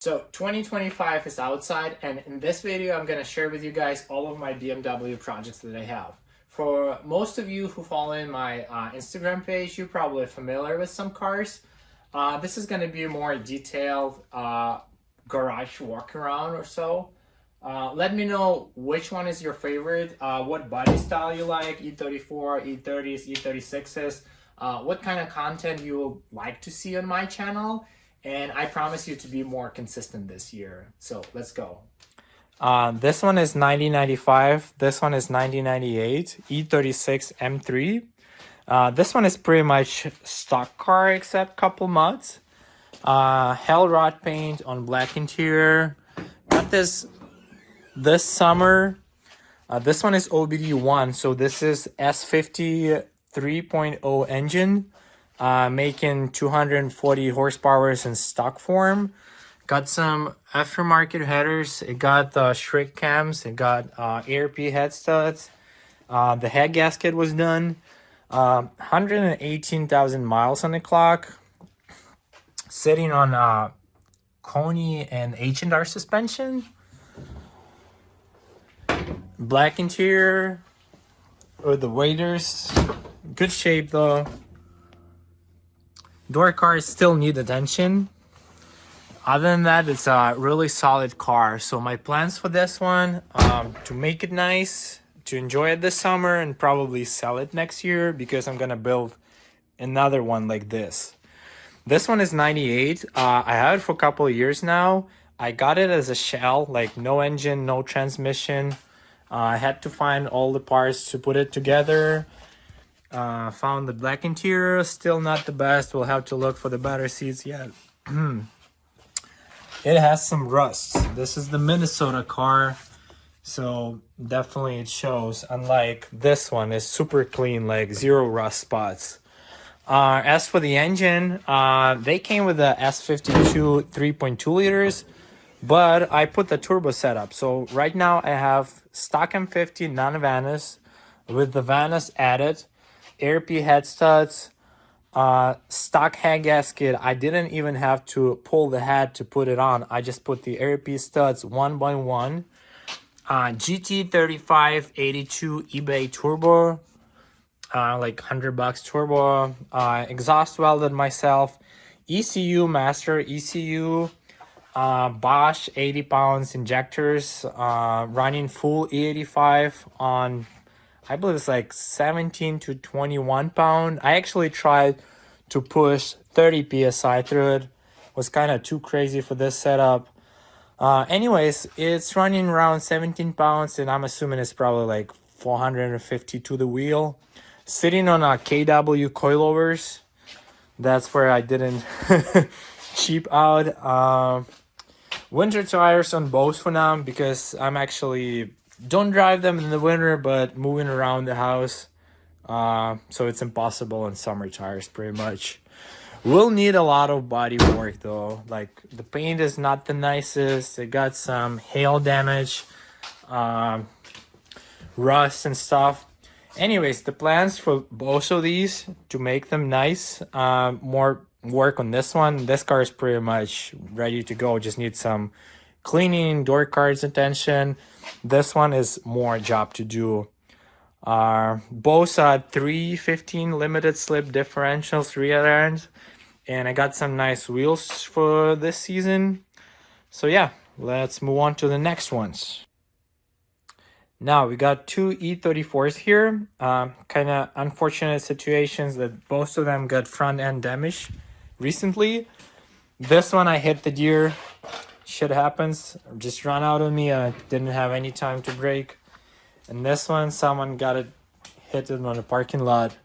So 2025 is outside, and in this video I'm going to share with you guys all of my BMW projects that I have. For most of you who follow in my Instagram page, you're probably familiar with some cars. This is going to be a more detailed garage walk around or so. Let me know which one is your favorite, what body style you like, E34, E30s, E36s, what kind of content you would like to see on my channel. And I promise you to be more consistent this year. So let's go. This one is 1995. This one is 1998. E36 M3. This one is pretty much stock car except couple mods. Hell rod paint on black interior. Got this summer. This one is OBD1. So this is S50 3.0 engine. Making 240 horsepower in stock form. Got some aftermarket headers. It got the shrink cams. It got ARP head studs. The head gasket was done. 118,000 miles on the clock. Sitting on Coney and H&R suspension. Black interior with the waders. Good shape though. Door cars still need attention. Other than that, it's a really solid car. So my plans for this one, to make it nice, to enjoy it this summer and probably sell it next year because I'm gonna build another one like this. This one is 98. I have it for a couple of years now. I got it as a shell, like no engine, no transmission. I had to find all the parts to put it together. Found the black interior, still not the best. We'll have to look for the better seats yet. It has some rust. This is the Minnesota car, so definitely it shows. Unlike this one, is super clean, like zero rust spots. As for the engine, they came with the S52 3.2 liters, but I put the turbo setup. So right now I have stock M50 non-Vanus with the Vanus added. ARP head studs, stock head gasket. I didn't even have to pull the head to put it on. I just put the ARP studs one by one. GT35 82 eBay turbo, like $100 turbo. Exhaust welded myself. ECU master ECU. Bosch 80 pounds injectors. Running full E85 on, I believe it's like 17 to 21 pound. I actually tried to push 30 psi through it. Was kind of too crazy for this setup. Anyways, it's running around 17 pounds and I'm assuming it's probably like 450 to the wheel. Sitting on a KW coilovers. That's where I didn't cheap out. Winter tires on both for now because I'm actually don't drive them in the winter, but moving around the house. So it's impossible on summer tires pretty much. We'll need a lot of body work though. Like the paint is not the nicest. It got some hail damage, rust and stuff. Anyways, the plans for both of these to make them nice. More work on this one. This car is pretty much ready to go. Just need some cleaning, door cards attention. This one is more job to do. Both 315 limited slip differentials rear end, and I got some nice wheels for this season. So yeah, let's move on to the next ones. Now we got two E34s here. Kind of unfortunate situations that both of them got front end damage recently. This one I hit the deer. Shit happens. Just ran out on me. I didn't have any time to brake. And this one, someone got it, hit it on a parking lot.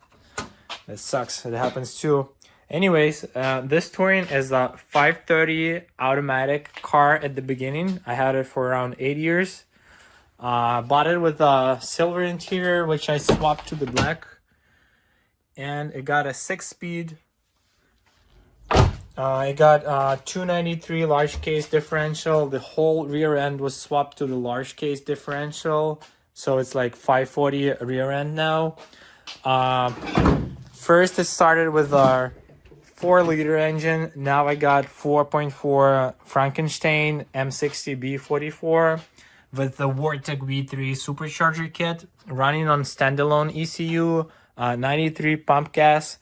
It sucks. It happens too. Anyways, this Touring is a 530 automatic car at the beginning. I had it for around 8 years. Bought it with a silver interior, which I swapped to the black. And it got a 6-speed. I got 293 large case differential. The whole rear end was swapped to the large case differential. So it's like 540 rear end now. First it started with our 4-liter engine. Now I got 4.4 Frankenstein M60 B44 with the Vortec V3 supercharger kit running on standalone ECU, 93 pump gas,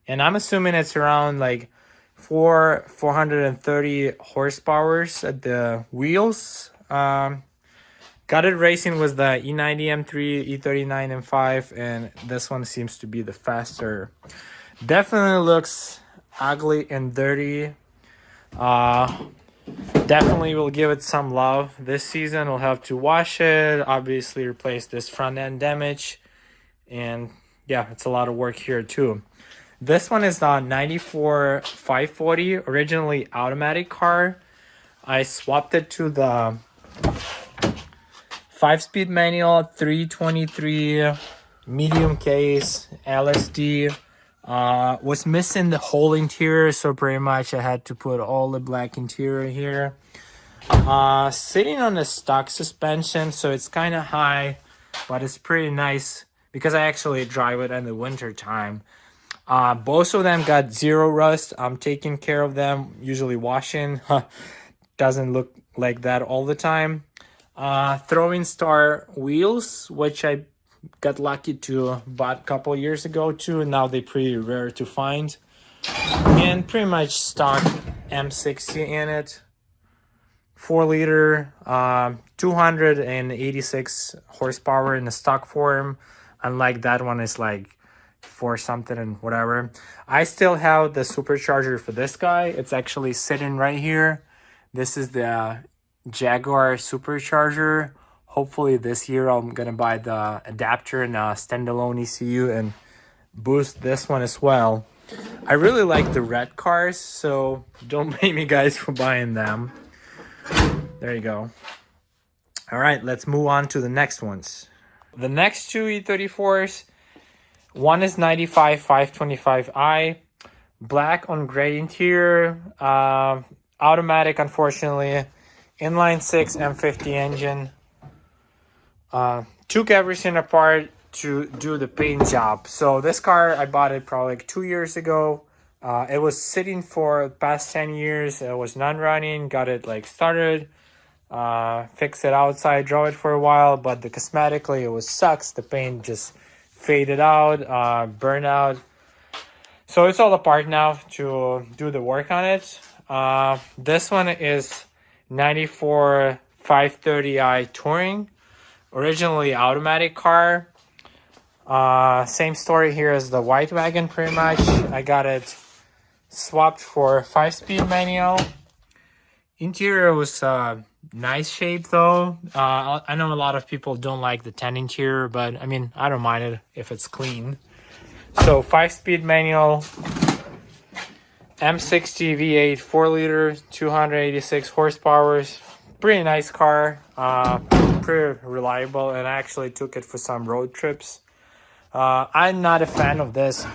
and I'm assuming it's around like 430 horsepower at the wheels. Got it racing with the E90 M3, E39 M5, and this one seems to be the faster. Definitely looks ugly and dirty. Definitely will give it some love this season. We'll have to wash it, obviously replace this front end damage, and yeah, it's a lot of work here too. This one is the 94 540, originally automatic car. I swapped it to the 5-speed manual, 323 medium case LSD. Was missing the whole interior, so pretty much I had to put all the black interior here. Sitting on a stock suspension, so it's kind of high, but it's pretty nice because I actually drive it in the winter time. Both of them got zero rust. I'm taking care of them, usually washing. Doesn't look like that all the time. Throwing star wheels, which I got lucky to buy a couple years ago too. Now they're pretty rare to find. And pretty much stock M60 in it. 4-liter, 286 horsepower in the stock form. Unlike that one is like 4 something and whatever. I still have the supercharger for this guy. It's actually sitting right here. This is the Jaguar supercharger. Hopefully this year I'm gonna buy the adapter and standalone ECU and boost this one as well. I really like the red cars, so don't blame me guys for buying them. There you go. All right, let's move on to the next ones. The next two E34s, one is 95 525i, black on gray interior, automatic unfortunately, inline 6 M50 engine. Took everything apart to do the paint job. So this car, I bought it probably like 2 years ago. It was sitting for the past 10 years. It was non-running, got it like started, fixed it outside, drove it for a while, but the cosmetically it was sucks. The paint just faded out, burned out. So it's all apart now to do the work on it. This one is 94 530i Touring. Originally automatic car. Same story here as the white wagon pretty much. I got it swapped for 5-speed manual. Interior was nice shape though. I know a lot of people don't like the 10 interior, but I mean, I don't mind it if it's clean. So 5-speed manual, M60 V8 4-liter, 286 horsepower. Pretty nice car, pretty reliable, and I actually took it for some road trips. I'm not a fan of this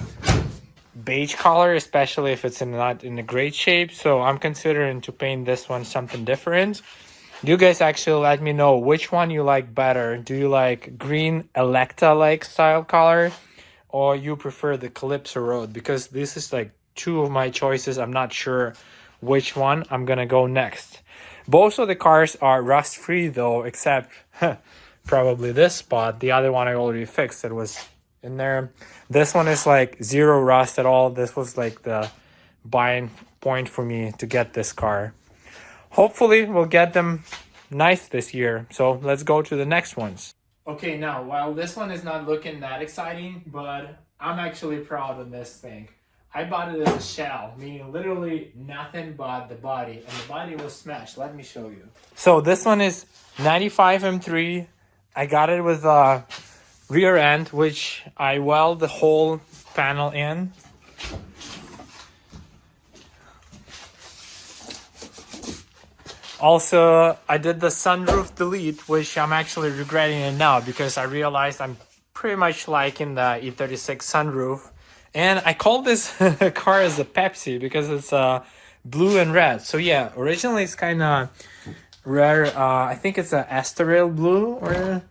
beige color, especially if it's not in a great shape, so I'm considering to paint this one something different. You guys actually let me know which one you like better. Do you like green Electa-like style color, or you prefer the Calypso Road? Because this is like 2 of my choices. I'm not sure which one I'm gonna go next. Both of the cars are rust-free though, except probably this spot. The other one I already fixed. It was in there. This one is like zero rust at all. This was like the buying point for me to get this car. Hopefully we'll get them nice this year. So let's go to the next ones. Okay, now while this one is not looking that exciting, but I'm actually proud of this thing. I bought it as a shell, meaning literally nothing but the body, and the body was smashed. Let me show you. So this one is 95 M3. I got it with a rear end, which I weld the whole panel in. Also, I did the sunroof delete, which I'm actually regretting it now because I realized I'm pretty much liking the E36 sunroof. And I call this car as a Pepsi because it's blue and red. So yeah, originally it's kind of rare. I think it's a Estoril blue or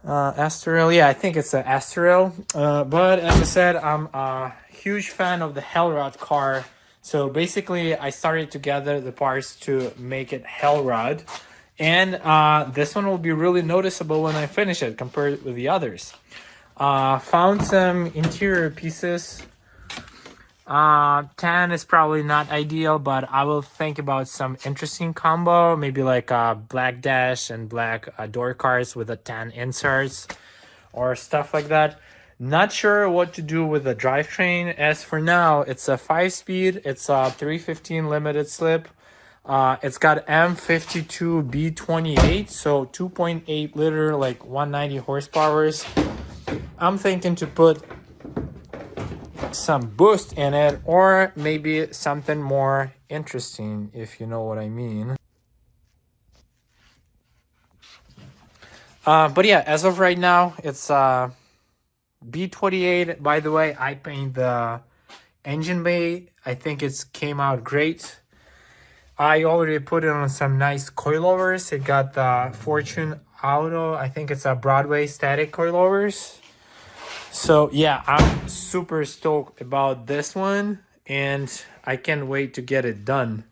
Estoril. Yeah, I think it's a Estoril. But as I said, I'm a huge fan of the Hellrod car. So basically, I started to gather the parts to make it Hellrod. And this one will be really noticeable when I finish it compared with the others. Found some interior pieces. Tan is probably not ideal, but I will think about some interesting combo. Maybe like a black dash and black door cards with a tan inserts or stuff like that. Not sure what to do with the drivetrain. As for now, it's a 5-speed. It's a 315 limited slip. It's got M52 B28, so 2.8 liter, like 190 horsepower. I'm thinking to put some boost in it, or maybe something more interesting, if you know what I mean. But yeah, as of right now, it's B28. By the way, I paint the engine bay. I think it's came out great. I already put it on some nice coilovers. It got the Fortune Auto. I think it's a Broadway static coilovers. So yeah, I'm super stoked about this one, and I can't wait to get it done.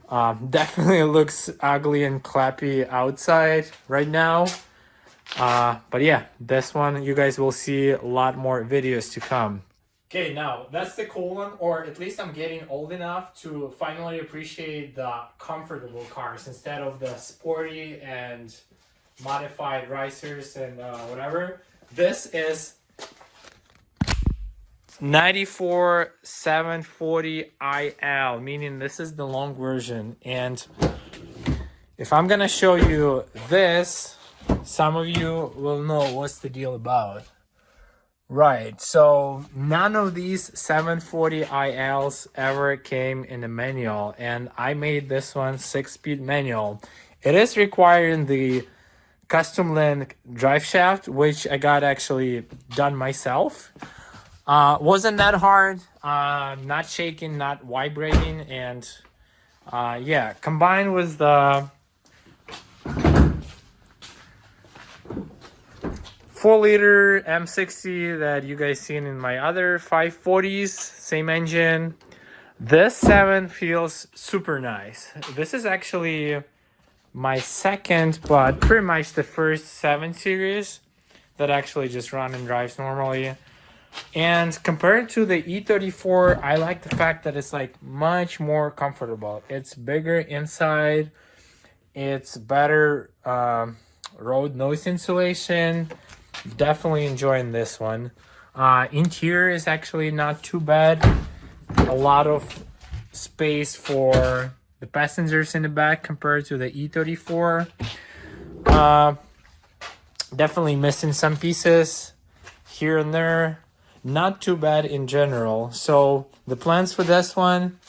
Definitely looks ugly and clappy outside right now. But yeah, this one you guys will see a lot more videos to come. Okay, now that's the cool one, or at least I'm getting old enough to finally appreciate the comfortable cars instead of the sporty and modified risers and whatever. This is 94 740 IL, meaning this is the long version. And if I'm gonna show you this, some of you will know what's the deal about. Right, so none of these 740 ILs ever came in a manual, and I made this one 6-speed manual. It is requiring the custom link drive shaft, which I got actually done myself. Wasn't that hard, not shaking, not vibrating, and yeah, combined with the 4-liter M60 that you guys seen in my other 540s, same engine. This 7 feels super nice. This is actually my second, but pretty much the first 7 series that actually just run and drives normally. And compared to the E34, I like the fact that it's like much more comfortable. It's bigger inside. It's better road noise insulation. Definitely enjoying this one. Interior is actually not too bad. A lot of space for the passengers in the back compared to the E34. Definitely missing some pieces here and there. Not too bad in general. So the plans for this one,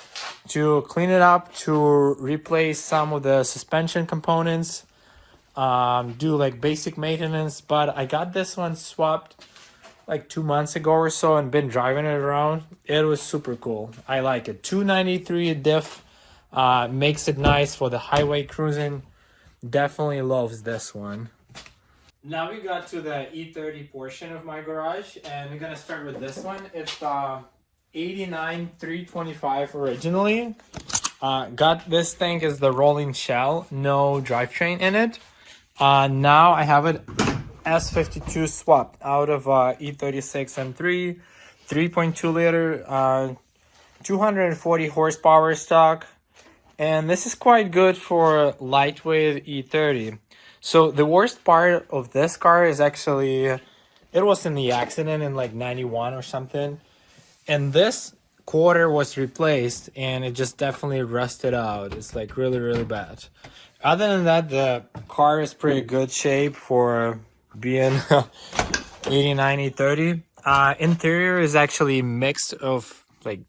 to clean it up, to replace some of the suspension components, do like basic maintenance. But I got this one swapped like 2 months ago or so and been driving it around. It was super cool. I like it. 293 diff, makes it nice for the highway cruising. Definitely loves this one. Now we got to the E30 portion of my garage, and we're gonna start with this one. It's the 89 325 originally. Got this thing is the rolling shell, no drivetrain in it. Now I have it S52 swapped out of E36 M3, 3.2 liter, 240 horsepower stock, and this is quite good for lightweight E30. So the worst part of this car is actually, it was in the accident in like 91 or something, and this quarter was replaced and it just definitely rusted out. It's like really bad. Other than that, the car is pretty good shape for being 89 E30. Interior is actually mixed of like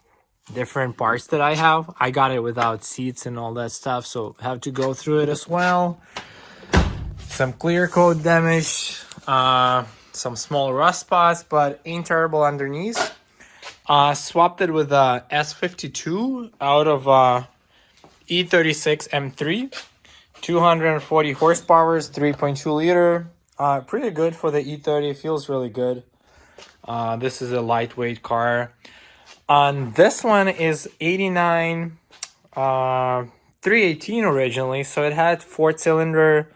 different parts that I have. I got it without seats and all that stuff, so have to go through it as well. Some clear coat damage, some small rust spots, but ain't terrible underneath. Swapped it with a S52 out of E36 M3, 240 horsepower, 3.2 liter. Pretty good for the E30. Feels really good. This is a lightweight car. This one is 89 318 originally, so it had 4-cylinder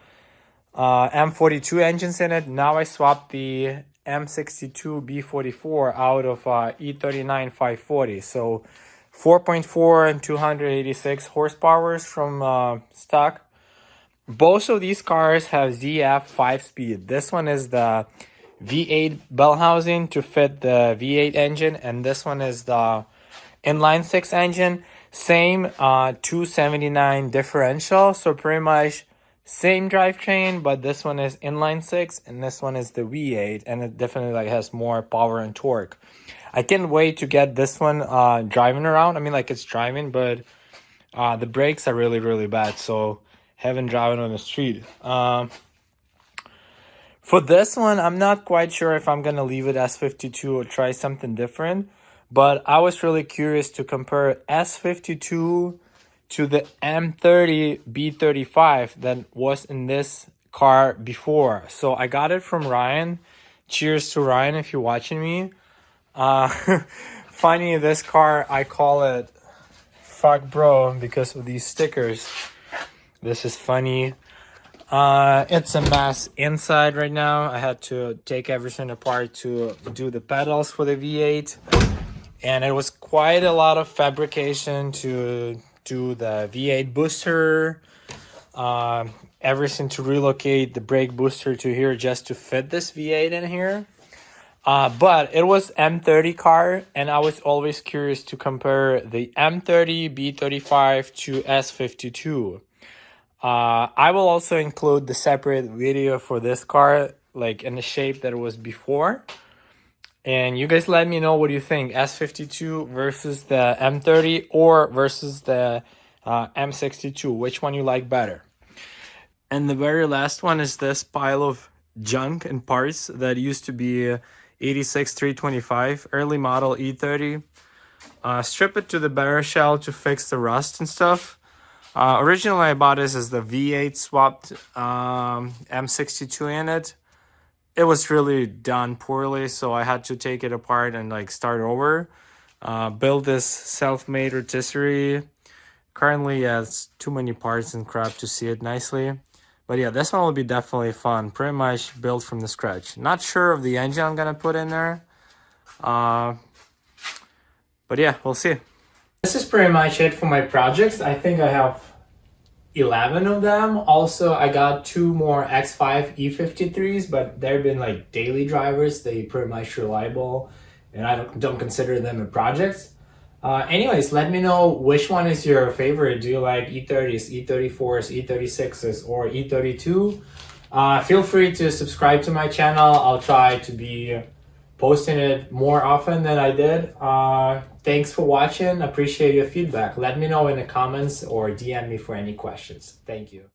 M42 engines in it. Now I swapped the M62 B44 out of E39 540. So 4.4 and 286 horsepower from stock. Both of these cars have ZF 5-speed. This one is the V8 bell housing to fit the V8 engine, and this one is the inline 6 engine. Same 279 differential, so pretty much same drivetrain, but this one is inline 6 and this one is the V8, and it definitely like has more power and torque. I can't wait to get this one driving around. I mean, like, it's driving, but the brakes are really bad, so haven't driven on the street. For this one, I'm not quite sure if I'm gonna leave it as 52 or try something different, but I was really curious to compare S52 to the M30 B35 that was in this car before. So I got it from Ryan. Cheers to Ryan if you're watching me. Funny, this car, I call it Fuck Bro because of these stickers. This is funny. It's a mess inside right now. I had to take everything apart to do the pedals for the V8. And it was quite a lot of fabrication to do the V8 booster. Everything to relocate the brake booster to here just to fit this V8 in here. But it was M30 car, and I was always curious to compare the M30 B35 to S52. I will also include the separate video for this car, like in the shape that it was before. And you guys let me know what you think, S52 versus the M30 or versus the M62, which one you like better. And the very last one is this pile of junk and parts that used to be 86 325, early model E30. Strip it to the bare shell to fix the rust and stuff. Originally I bought this as the V8 swapped M62 in it. It was really done poorly, so I had to take it apart and like start over. Build this self-made rotisserie. Currently has too many parts and crap to see it nicely. But yeah, this one will be definitely fun. Pretty much built from the scratch. Not sure of the engine I'm gonna put in there. But yeah, we'll see. This is pretty much it for my projects. I think I have 11 of them. Also, I got 2 more X5 E53s, but they've been like daily drivers. They pretty much reliable, and I don't consider them a project. Anyways, let me know which one is your favorite. Do you like E30s, E34s, E36s, or E32? Feel free to subscribe to my channel. I'll try to be posting it more often than I did. Thanks for watching. Appreciate your feedback. Let me know in the comments or DM me for any questions. Thank you.